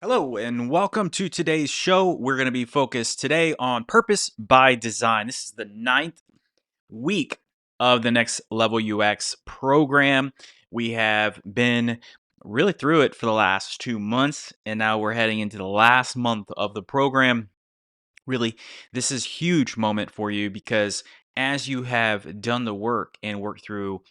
Hello, and welcome to today's show. We're going to be focused today on purpose by design. This is the ninth week of the Next Level UX program. We have been really through it for the last 2 months, and now we're heading into the last month of the program. Really, this is huge moment for you because as you have done the work and worked through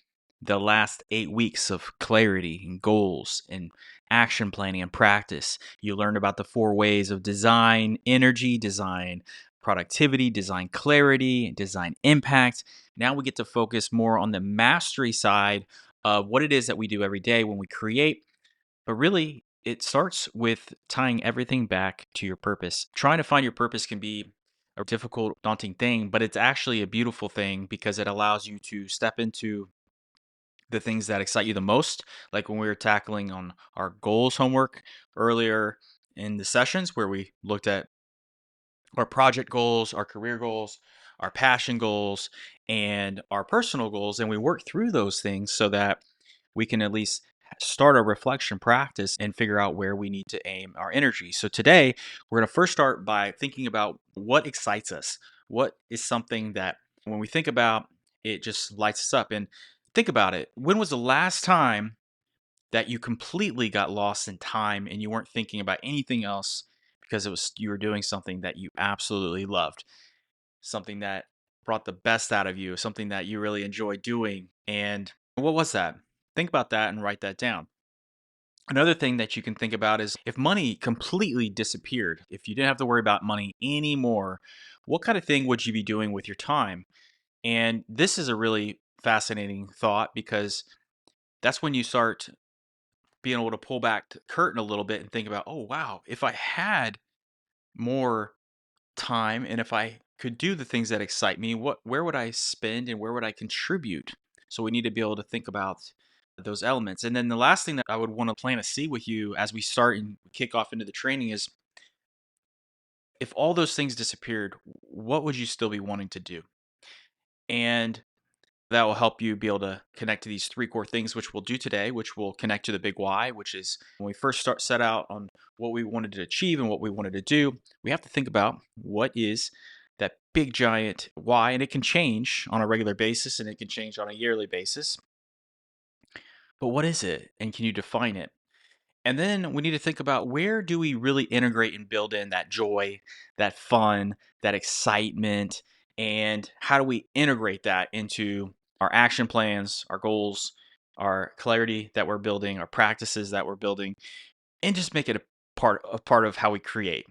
the last 8 weeks of clarity and goals and action planning and practice, you learned about the four ways of design energy, design productivity, design clarity, design impact. Now we get to focus more on the mastery side of what it is that we do every day when we create, but really, it starts with tying everything back to your purpose. Trying to find your purpose can be a difficult, daunting thing, but it's actually a beautiful thing because it allows you to step into the things that excite you the most. Like when we were tackling on our goals homework earlier in the sessions where we looked at our project goals, our career goals, our passion goals, and our personal goals. And we work through those things so that we can at least start a reflection practice and figure out where we need to aim our energy. So today, we're going to first start by thinking about what excites us. What is something that when we think about it just lights us up? And think about it. When was the last time that you completely got lost in time and you weren't thinking about anything else because it was you were doing something that you absolutely loved, something that brought the best out of you, something that you really enjoyed doing? And what was that? Think about that and write that down. Another thing that you can think about is if money completely disappeared, if you didn't have to worry about money anymore, what kind of thing would you be doing with your time? And this is a really fascinating thought because that's when you start being able to pull back the curtain a little bit and think about, oh, wow, if I had more time and if I could do the things that excite me, where would I spend and where would I contribute? So we need to be able to think about those elements. And then the last thing that I would want to plant a seed with you as we start and kick off into the training is if all those things disappeared, what would you still be wanting to do? And that will help you be able to connect to these three core things, which we'll do today, which will connect to the big why, which is when we first start set out on what we wanted to achieve and what we wanted to do, we have to think about what is that big giant why. And it can change on a regular basis and it can change on a yearly basis. But what is it? And can you define it? And then we need to think about where do we really integrate and build in that joy, that fun, that excitement, and how do we integrate that into our action plans, our goals, our clarity that we're building, our practices that we're building, and just make it a part of how we create.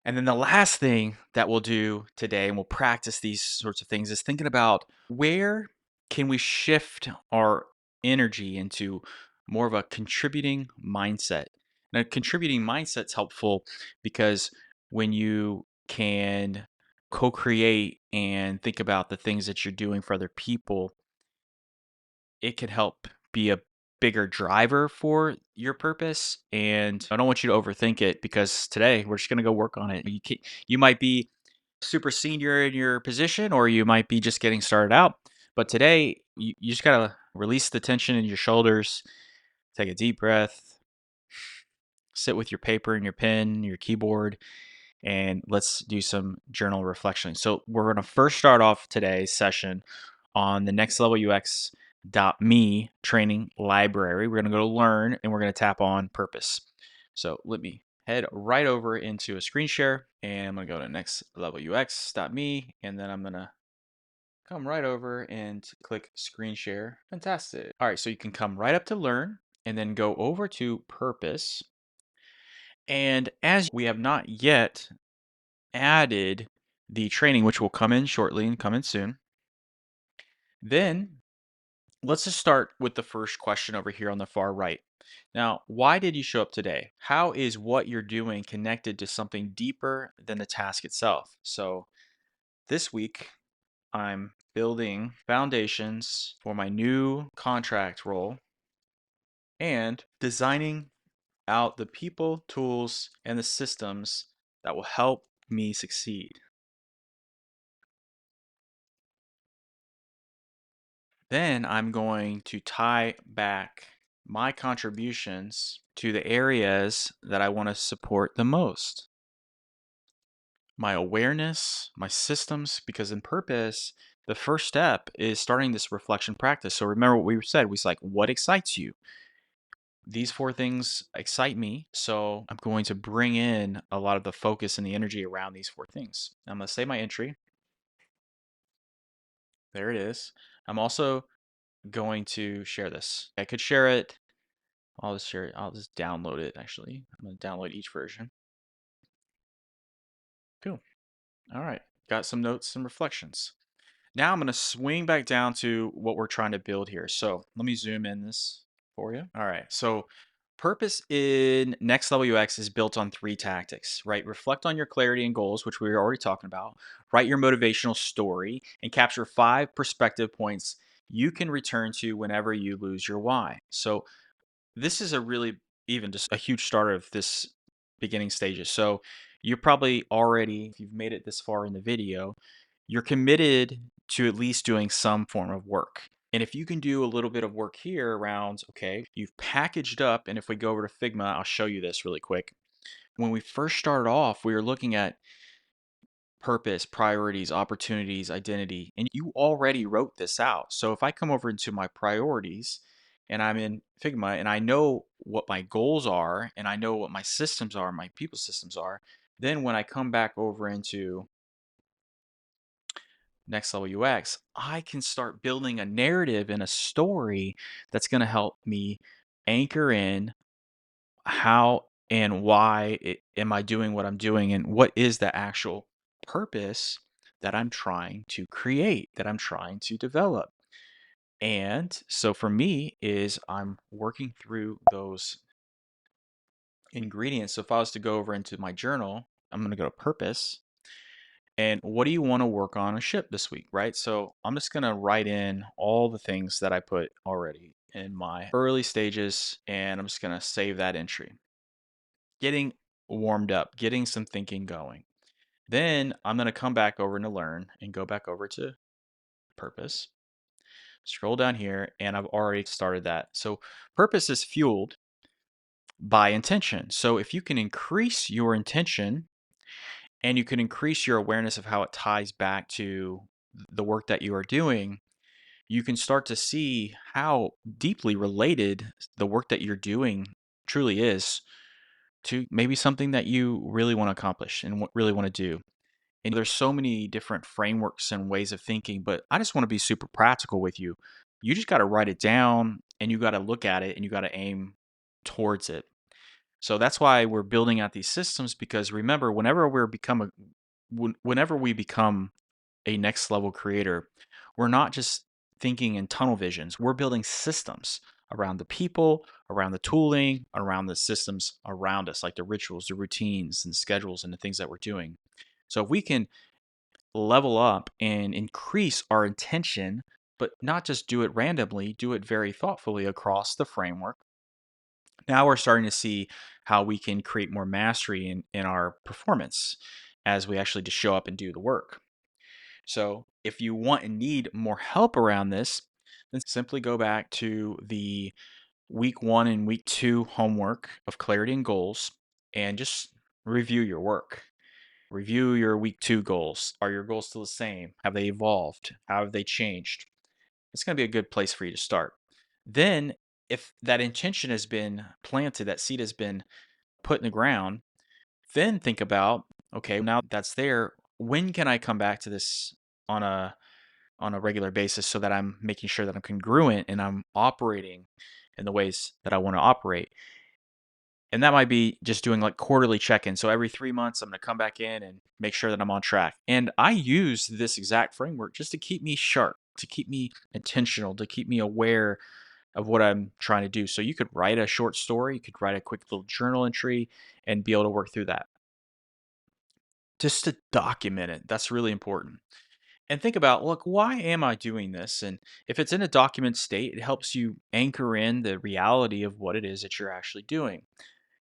And then the last thing that we'll do today, and we'll practice these sorts of things, is thinking about where can we shift our energy into more of a contributing mindset. And a contributing mindset's helpful because when you can co-create and think about the things that you're doing for other people, it can help be a bigger driver for your purpose. And I don't want you to overthink it because today we're just going to go work on it. You might be super senior in your position or you might be just getting started out. But today you just got to release the tension in your shoulders, take a deep breath, sit with your paper and your pen, your keyboard, and let's do some journal reflection. So we're going to first start off today's session on the Next Level UX .me training library. We're going to go to learn and we're going to tap on purpose. So let me head right over into a screen share and I'm going to go to Next Level UX .me and then I'm going to come right over and click screen share. Fantastic. All right, so you can come right up to learn and then go over to purpose. And as we have not yet added the training, which will come in shortly and come in soon, then let's just start with the first question over here on the far right. Now, why did you show up today? How is what you're doing connected to something deeper than the task itself? So, this week, I'm building foundations for my new contract role and designing out the people, tools, and the systems that will help me succeed. Then I'm going to tie back my contributions to the areas that I want to support the most. My awareness, my systems, because in purpose, the first step is starting this reflection practice. So remember what we said. We said, like, what excites you? These four things excite me. So I'm going to bring in a lot of the focus and the energy around these four things. I'm going to say my entry. There it is. I'm also going to share this. I could share it. I'll just share it. I'll just download it actually. I'm going to download each version. Cool. All right. Got some notes and reflections. Now I'm going to swing back down to what we're trying to build here. So let me zoom in this for you. All right. So purpose in Next Level UX is built on three tactics, right? Reflect on your clarity and goals, which we were already talking about. Write your motivational story and capture 5 perspective points you can return to whenever you lose your why. So this is a really even just a huge start of this beginning stages. So you're probably already, if you've made it this far in the video, you're committed to at least doing some form of work. And if you can do a little bit of work here around, okay, you've packaged up, and if we go over to Figma, I'll show you this really quick. When we first started off, we were looking at purpose, priorities, opportunities, identity, and you already wrote this out. So if I come over into my priorities and I'm in Figma and I know what my goals are and I know what my systems are, my people systems are, then when I come back over into Next Level UX, I can start building a narrative and a story that's going to help me anchor in how and why am I doing what I'm doing and what is the actual purpose that I'm trying to create, that I'm trying to develop. And so for me is I'm working through those ingredients. So if I was to go over into my journal, I'm going to go to purpose. And what do you want to work on a ship this week, right? So I'm just going to write in all the things that I put already in my early stages, and I'm just going to save that entry. Getting warmed up, getting some thinking going. Then I'm going to come back over to learn and go back over to purpose. Scroll down here, and I've already started that. So purpose is fueled by intention. So if you can increase your intention and you can increase your awareness of how it ties back to the work that you are doing, you can start to see how deeply related the work that you're doing truly is to maybe something that you really want to accomplish and really want to do. And there's so many different frameworks and ways of thinking, but I just want to be super practical with you. You just got to write it down and you got to look at it and you got to aim towards it. So that's why we're building out these systems, because remember, whenever we become a next level creator, we're not just thinking in tunnel visions. We're building systems around the people, around the tooling, around the systems around us, like the rituals, the routines, and schedules, and the things that we're doing. So if we can level up and increase our intention, but not just do it randomly, do it very thoughtfully across the framework. Now we're starting to see how we can create more mastery in our performance as we actually just show up and do the work. So if you want and need more help around this, then simply go back to the week 1 and week 2 homework of clarity and goals and just review your work. Review your week 2 goals. Are your goals still the same? Have they evolved? How have they changed? It's going to be a good place for you to start. Then, if that intention has been planted, that seed has been put in the ground, then think about, okay, now that's there, when can I come back to this on a regular basis so that I'm making sure that I'm congruent and I'm operating in the ways that I want to operate. And that might be just doing like quarterly check-ins. So every 3 months, I'm going to come back in and make sure that I'm on track. And I use this exact framework just to keep me sharp, to keep me intentional, to keep me aware of what I'm trying to do. So you could write a short story, you could write a quick little journal entry and be able to work through that. Just to document it. That's really important. And think about, look, why am I doing this? And if it's in a document state, it helps you anchor in the reality of what it is that you're actually doing.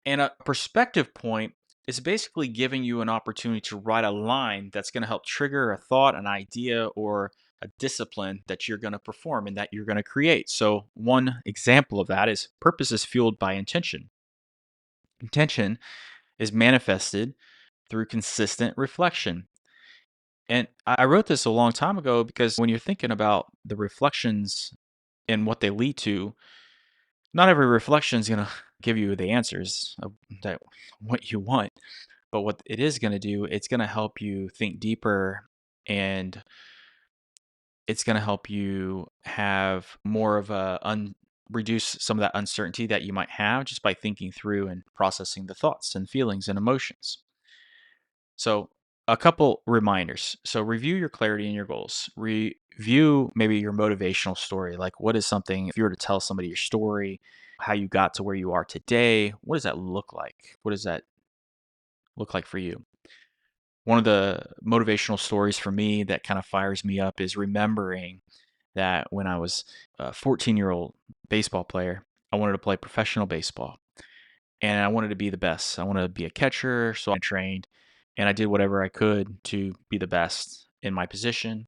And a perspective point is basically giving you an opportunity to write a line that's going to help trigger a thought, an idea, or a discipline that you're going to perform and that you're going to create. So, one example of that is purpose is fueled by intention. Intention is manifested through consistent reflection. And I wrote this a long time ago because when you're thinking about the reflections and what they lead to, not every reflection is going to give you the answers of that what you want, but what it is going to do, it's going to help you think deeper, and it's going to help you have more of reduce some of that uncertainty that you might have just by thinking through and processing the thoughts and feelings and emotions. So, a couple reminders. So, review your clarity and your goals. Review maybe your motivational story. Like, what is something, if you were to tell somebody your story, how you got to where you are today, what does that look like? What does that look like for you? One of the motivational stories for me that kind of fires me up is remembering that when I was a 14-year-old baseball player, I wanted to play professional baseball and I wanted to be the best. I wanted to be a catcher, so I trained and I did whatever I could to be the best in my position.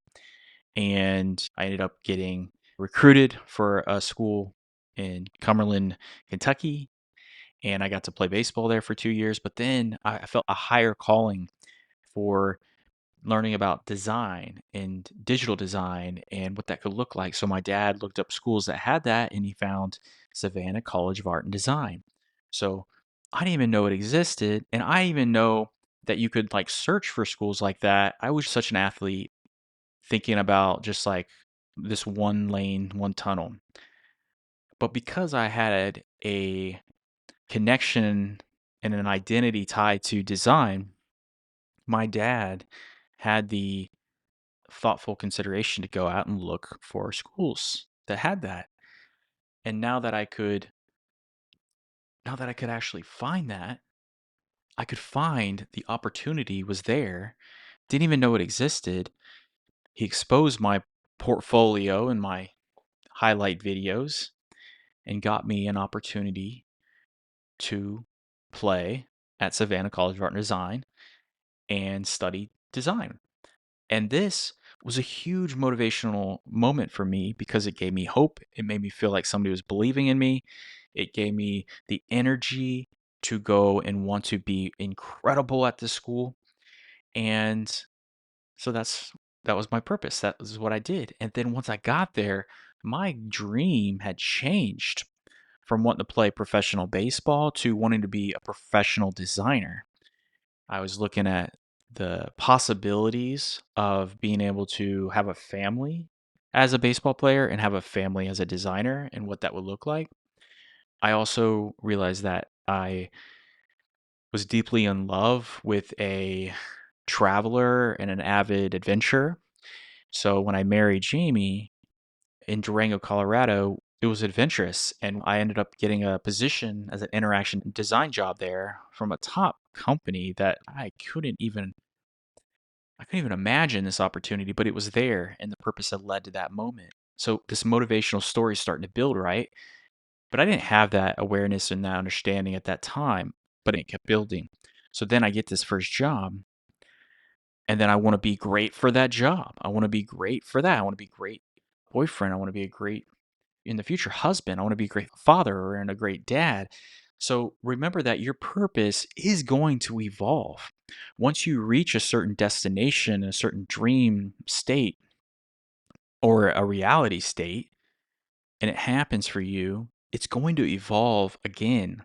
And I ended up getting recruited for a school in Cumberland, Kentucky, and I got to play baseball there for 2 years. But then I felt a higher calling for learning about design and digital design and what that could look like. So my dad looked up schools that had that and he found Savannah College of Art and Design. So I didn't even know it existed. And I even know that you could like search for schools like that. I was such an athlete thinking about just like this one lane, one tunnel. But because I had a connection and an identity tied to design, my dad had the thoughtful consideration to go out and look for schools that had that. And now that I could actually find that, I could find the opportunity was there. Didn't even know it existed. He exposed my portfolio and my highlight videos and got me an opportunity to play at Savannah College of Art and Design and study design. And this was a huge motivational moment for me because it gave me hope. It made me feel like somebody was believing in me. It gave me the energy to go and want to be incredible at this school. And so that was my purpose. That was what I did. And then once I got there, my dream had changed from wanting to play professional baseball to wanting to be a professional designer. I was looking at the possibilities of being able to have a family as a baseball player and have a family as a designer and what that would look like. I also realized that I was deeply in love with a traveler and an avid adventurer. So when I married Jamie in Durango, Colorado, it was adventurous. And I ended up getting a position as an interaction design job there from a top company that I couldn't even imagine this opportunity, but it was there and the purpose had led to that moment. So this motivational story is starting to build, right? But I didn't have that awareness and that understanding at that time, but it kept building. So then I get this first job and then I want to be great for that job. I want to be great for that. I want to be a great boyfriend. I want to be a great in the future husband. I want to be a great father and a great dad. So remember that your purpose is going to evolve. Once you reach a certain destination, a certain dream state or a reality state, and it happens for you, it's going to evolve again.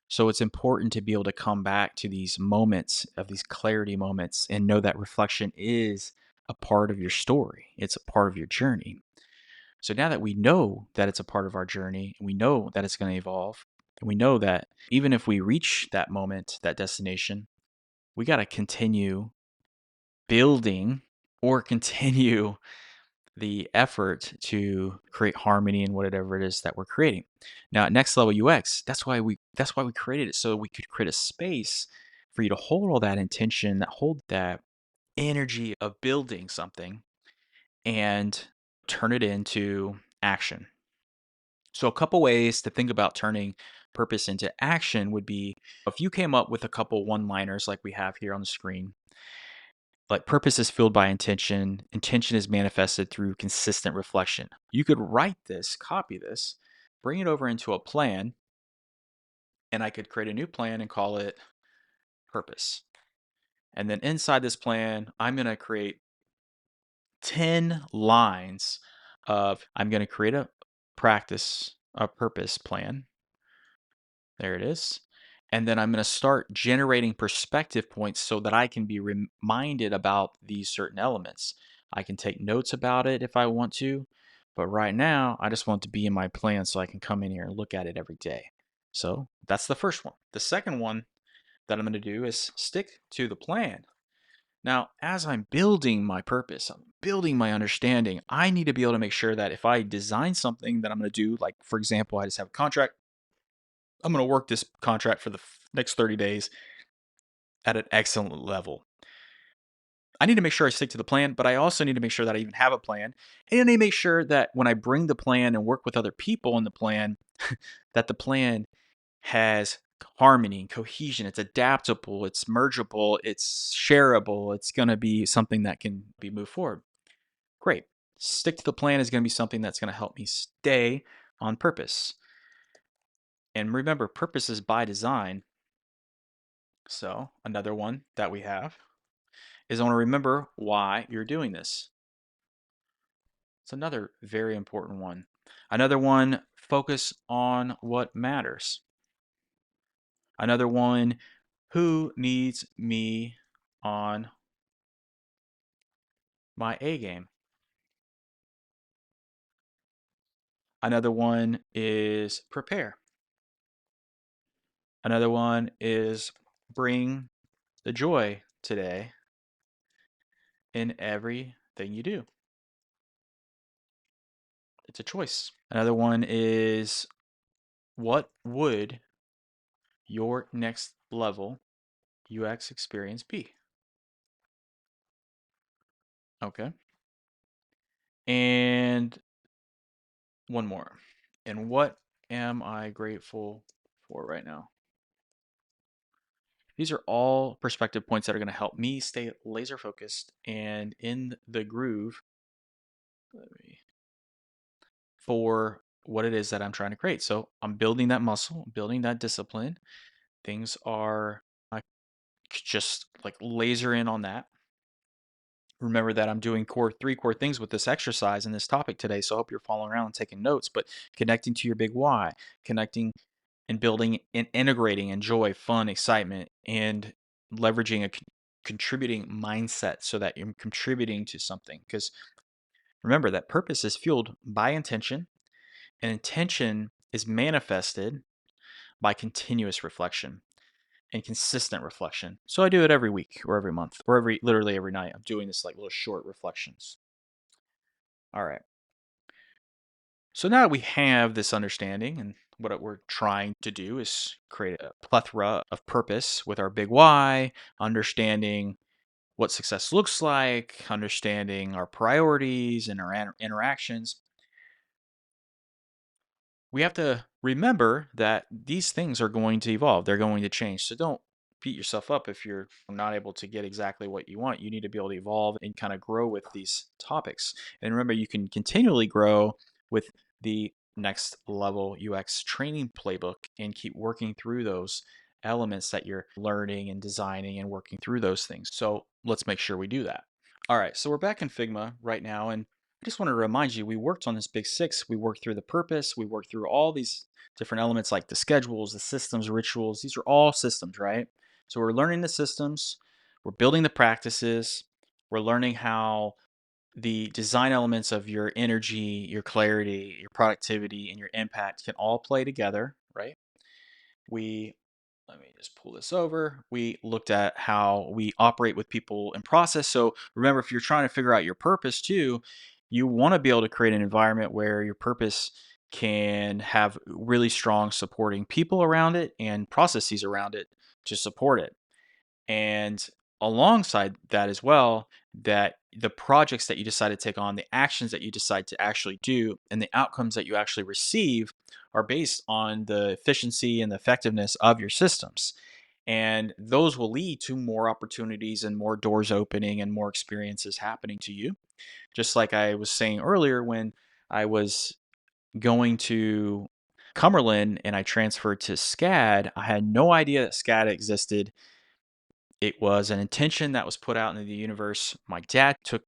So it's important to be able to come back to these moments of these clarity moments and know that reflection is a part of your story. It's a part of your journey. So now that we know that it's a part of our journey, and we know that it's going to evolve, and we know that even if we reach that moment, that destination, we got to continue building or continue the effort to create harmony in whatever it is that we're creating. Now, at Next Level UX, that's why we created it so we could create a space for you to hold all that intention, that hold that energy of building something and turn it into action. So, a couple ways to think about turning purpose into action would be if you came up with a couple one liners like we have here on the screen, Like purpose is fueled by intention. Intention is manifested through consistent reflection. You could write this, copy this, bring it over into a plan, and I could create a new plan and call it purpose. And then inside this plan, I'm going to create 10 lines of I'm going to create a purpose plan. There it is. And then I'm going to start generating perspective points so that I can be reminded about these certain elements. I can take notes about it if I want to, but right now I just want it to be in my plan so I can come in here and look at it every day. So that's the first one. The second one that I'm going to do is stick to the plan. Now, as I'm building my purpose, I'm building my understanding, I need to be able to make sure that if I design something that I'm going to do, like for example, I just have a contract, I'm going to work this contract for the next 30 days at an excellent level. I need to make sure I stick to the plan, but I also need to make sure that I even have a plan. And I need to make sure that when I bring the plan and work with other people in the plan, that the plan has harmony and cohesion. It's adaptable, it's mergeable, it's shareable, it's going to be something that can be moved forward. Great. Stick to the plan is going to be something that's going to help me stay on purpose. And remember, purpose is by design. So, another one that we have is I want to remember why you're doing this. It's another very important one. Another one, focus on what matters. Another one, who needs me on my A game? Another one is prepare. Another one is bring the joy today in everything you do. It's a choice. Another one is what would your next level UX experience be? Okay. And one more. And what am I grateful for right now? These are all perspective points that are going to help me stay laser focused and in the groove for what it is that I'm trying to create. So I'm building that muscle, building that discipline. Things are just like laser in on that. Remember that I'm doing three core things with this exercise and this topic today. So I hope you're following around and taking notes, but connecting to your big why, connecting and building and integrating and joy, fun, excitement, and leveraging a contributing mindset so that you're contributing to something. Because remember that purpose is fueled by intention, and intention is manifested by continuous reflection and consistent reflection. So I do it every week or every month or literally every night. I'm doing this like little short reflections. All right. So now that we have this understanding and what we're trying to do is create a plethora of purpose with our big why, understanding what success looks like, understanding our priorities and our interactions. We have to remember that these things are going to evolve. They're going to change. So don't beat yourself up if you're not able to get exactly what you want. You need to be able to evolve and kind of grow with these topics. And remember, you can continually grow with the next level UX training playbook and keep working through those elements that you're learning and designing and working through those things. So let's make sure we do that. All right, so we're back in Figma right now, and I just want to remind you, we worked on this big six. We worked through the purpose. We worked through all these different elements like the schedules, the systems, rituals. These are all systems, right? So we're learning the systems. We're building the practices. We're learning how the design elements of your energy, your clarity, your productivity, and your impact can all play together, right? We Let me just pull this over. We looked at how we operate with people and process. So remember, if you're trying to figure out your purpose too, you want to be able to create an environment where your purpose can have really strong supporting people around it and processes around it to support it. And alongside that as well, that the projects that you decide to take on, the actions that you decide to actually do, and the outcomes that you actually receive are based on the efficiency and the effectiveness of your systems. And those will lead to more opportunities and more doors opening and more experiences happening to you. Just like I was saying earlier, when I was going to Cumberland and I transferred to SCAD, I had no idea that SCAD existed. It was an intention that was put out into the universe. My dad took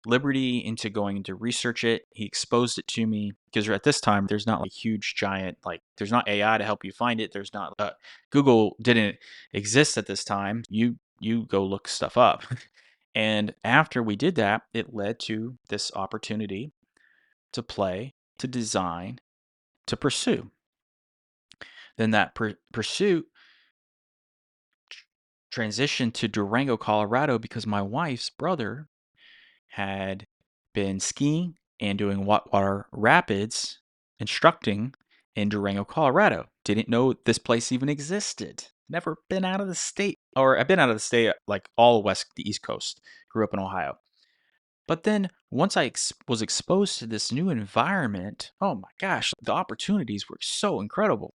liberty into going to research it. He exposed it to me because at this time there's not like huge giant like there's not AI to help you find it. There's not Google didn't exist at this time. You go look stuff up. And after we did that, it led to this opportunity to play, to design, to pursue. Then that pursuit transitioned to Durango, Colorado because my wife's brother had been skiing and doing whitewater rapids, instructing in Durango, Colorado. Didn't know this place even existed. Never been out of the state, or I've been out of the state like all the East Coast. Grew up in Ohio. But then once I was exposed to this new environment, oh my gosh, the opportunities were so incredible.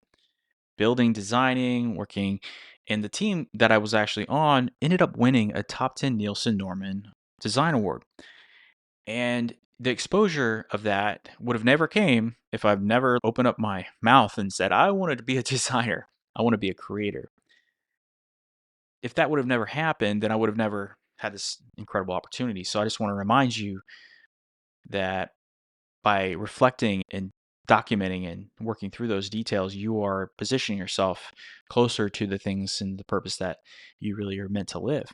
Building, designing, working, and the team that I was actually on ended up winning a top 10 Nielsen Norman Design Award. And the exposure of that would have never came if I've never opened up my mouth and said, I wanted to be a designer. I want to be a creator. If that would have never happened, then I would have never had this incredible opportunity. So I just want to remind you that by reflecting and documenting and working through those details, you are positioning yourself closer to the things and the purpose that you really are meant to live.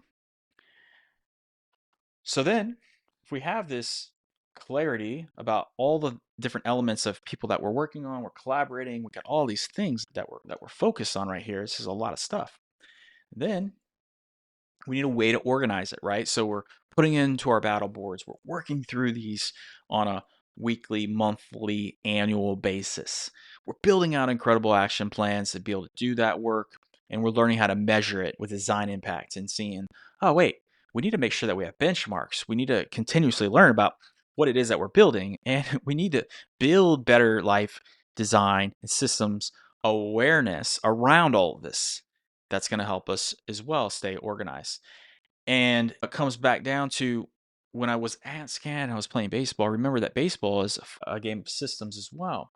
So then, if we have this clarity about all the different elements of people that we're working on, we're collaborating, we got all these things that we're focused on right here. This is a lot of stuff. Then we need a way to organize it, right? So we're putting into our battle boards. We're working through these on a weekly, monthly, annual basis. We're building out incredible action plans to be able to do that work. And we're learning how to measure it with design impact and seeing, oh, wait, we need to make sure that we have benchmarks. We need to continuously learn about what it is that we're building. And we need to build better life design and systems awareness around all of this. That's going to help us as well stay organized. And it comes back down to when I was at SCAD and I was playing baseball, remember that baseball is a game of systems as well.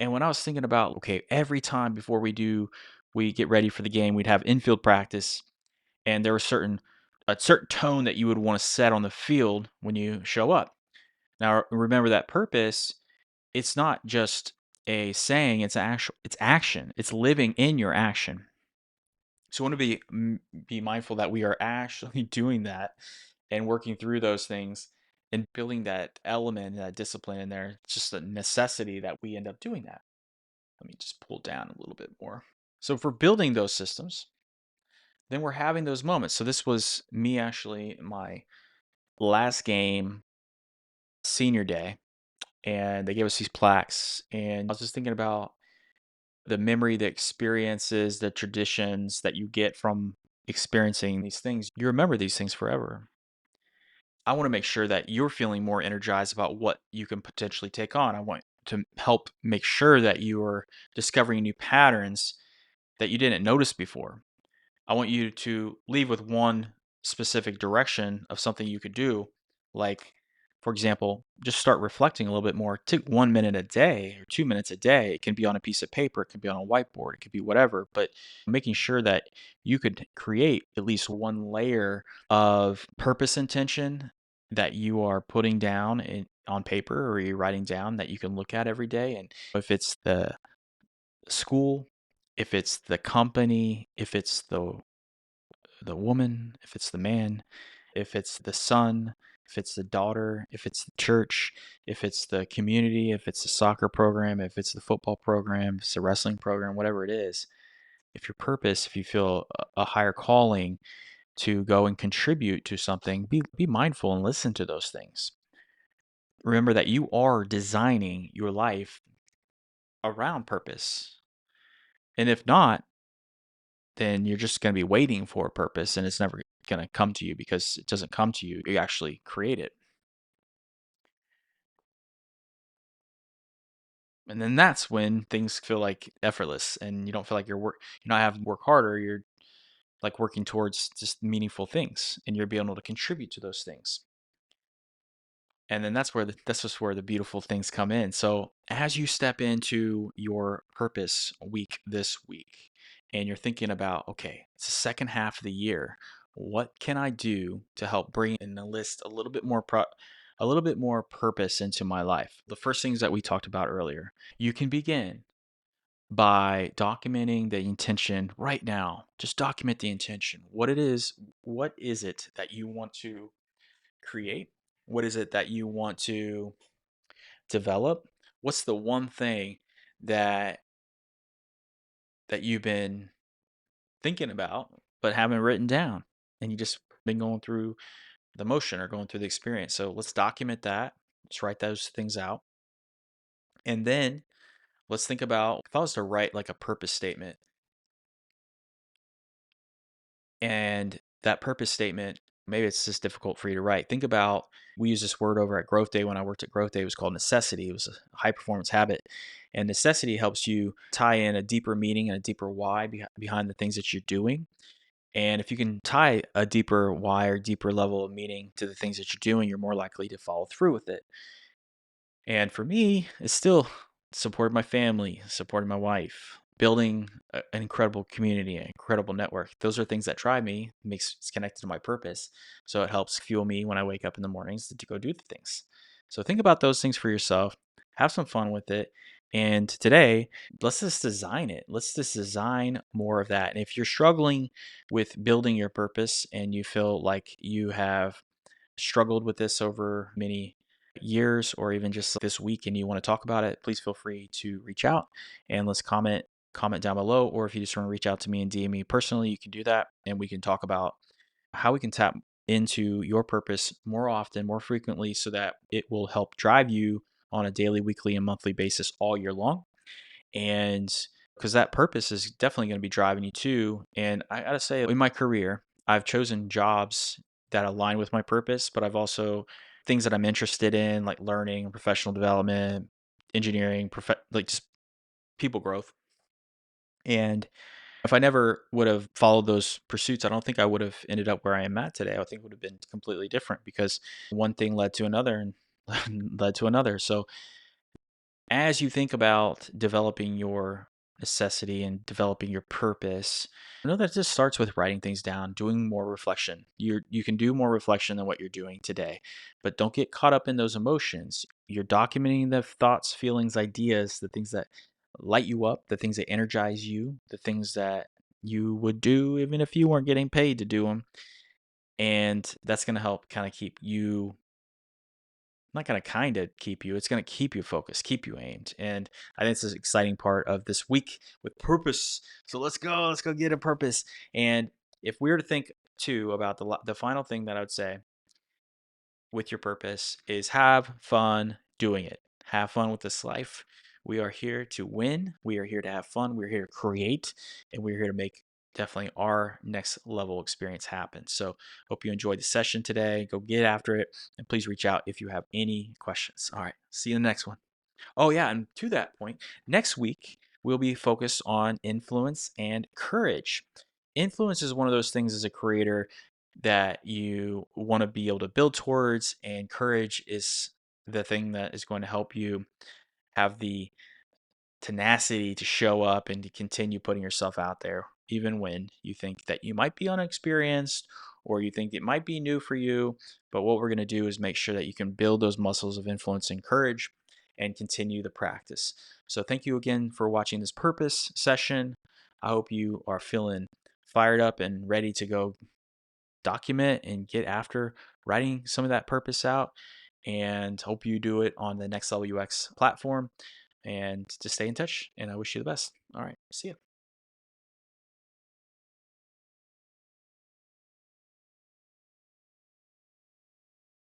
And when I was thinking about, okay, every time before we get ready for the game, we'd have infield practice, and there was a certain tone that you would want to set on the field when you show up. Now, remember that purpose, it's not just a saying, it's action. It's living in your action. So I want to be mindful that we are actually doing that and working through those things and building that element, that discipline in there. It's just a necessity that we end up doing that. Let me just pull down a little bit more. So if we're building those systems, then we're having those moments. So this was me actually my last game, senior day, and they gave us these plaques. And I was just thinking about the memory, the experiences, the traditions that you get from experiencing these things. You remember these things forever. I want to make sure that you're feeling more energized about what you can potentially take on. I want to help make sure that you are discovering new patterns that you didn't notice before. I want you to leave with one specific direction of something you could do. Like, for example, just start reflecting a little bit more. Take 1 minute a day or 2 minutes a day. It can be on a piece of paper, it can be on a whiteboard, it could be whatever, but making sure that you could create at least one layer of purpose intention that you are putting down on paper or you're writing down that you can look at every day. And if it's the school, if it's the company, if it's the woman, if it's the man, if it's the son, if it's the daughter, if it's the church, if it's the community, if it's the soccer program, if it's the football program, if it's the wrestling program, whatever it is, if your purpose, if you feel a higher calling to go and contribute to something, be mindful and listen to those things. Remember that you are designing your life around purpose. And if not, then you're just going to be waiting for a purpose and it's never going to come to you because it doesn't come to you. You actually create it. And then that's when things feel like effortless and you don't feel like you're not having to work harder. You're like working towards just meaningful things, and you're being able to contribute to those things. And then that's just where the beautiful things come in. So as you step into your purpose week this week, and you're thinking about, okay, it's the second half of the year, what can I do to help bring in the list a little bit more purpose into my life? The first things that we talked about earlier, you can begin by documenting the intention right now. Just document the intention. What is it that you want to create? What is it that you want to develop? What's the one thing that you've been thinking about but haven't written down, and you just been going through the motion or going through the experience? So let's document that. Let's write those things out. And then let's think about, if I was to write like a purpose statement, and that purpose statement, maybe it's just difficult for you to write. Think about, we use this word over at Growth Day. When I worked at Growth Day, it was called necessity. It was a high performance habit. And necessity helps you tie in a deeper meaning and a deeper why behind the things that you're doing. And if you can tie a deeper why or deeper level of meaning to the things that you're doing, you're more likely to follow through with it. And for me, it's still supporting my family, supporting my wife, building an incredible community, an incredible network. Those are things that drive me, makes it's connected to my purpose. So it helps fuel me when I wake up in the mornings to go do the things. So think about those things for yourself. Have some fun with it. And today, let's just design it. Let's just design more of that. And if you're struggling with building your purpose and you feel like you have struggled with this over many years or even just this week and you want to talk about it, please feel free to reach out and let's comment down below. Or if you just want to reach out to me and DM me personally, you can do that, and we can talk about how we can tap into your purpose more often, more frequently, so that it will help drive you on a daily, weekly, and monthly basis all year long. And because that purpose is definitely going to be driving you too. And I gotta say, in my career, I've chosen jobs that align with my purpose, but I've also things that I'm interested in, like learning, professional development, engineering, like just people growth. And if I never would have followed those pursuits, I don't think I would have ended up where I am at today. I think it would have been completely different, because one thing led to another and led to another. So as you think about developing your necessity and developing your purpose, I know that this starts with writing things down, doing more reflection. You can do more reflection than what you're doing today, but don't get caught up in those emotions. You're documenting the thoughts, feelings, ideas, the things that light you up, the things that energize you, the things that you would do even if you weren't getting paid to do them. And that's going to help kind of keep you, not going to kind of keep you, it's going to keep you focused, keep you aimed. And I think this is an exciting part of this week with purpose. So let's go get a purpose. And if we were to think too about the final thing that I would say with your purpose is, have fun doing it. Have fun with this life. We are here to win. We are here to have fun. We're here to create, and we're here to make definitely our next level experience happen. So, hope you enjoyed the session today. Go get after it, and please reach out if you have any questions. All right, see you in the next one. Oh, yeah, and to that point, next week we'll be focused on influence and courage. Influence is one of those things as a creator that you want to be able to build towards, and courage is the thing that is going to help you have the tenacity to show up and to continue putting yourself out there, even when you think that you might be unexperienced or you think it might be new for you. But what we're going to do is make sure that you can build those muscles of influence and courage and continue the practice. So, thank you again for watching this purpose session. I hope you are feeling fired up and ready to go document and get after writing some of that purpose out, and hope you do it on the Next Level UX platform, and to stay in touch. And I wish you the best. All right. See you.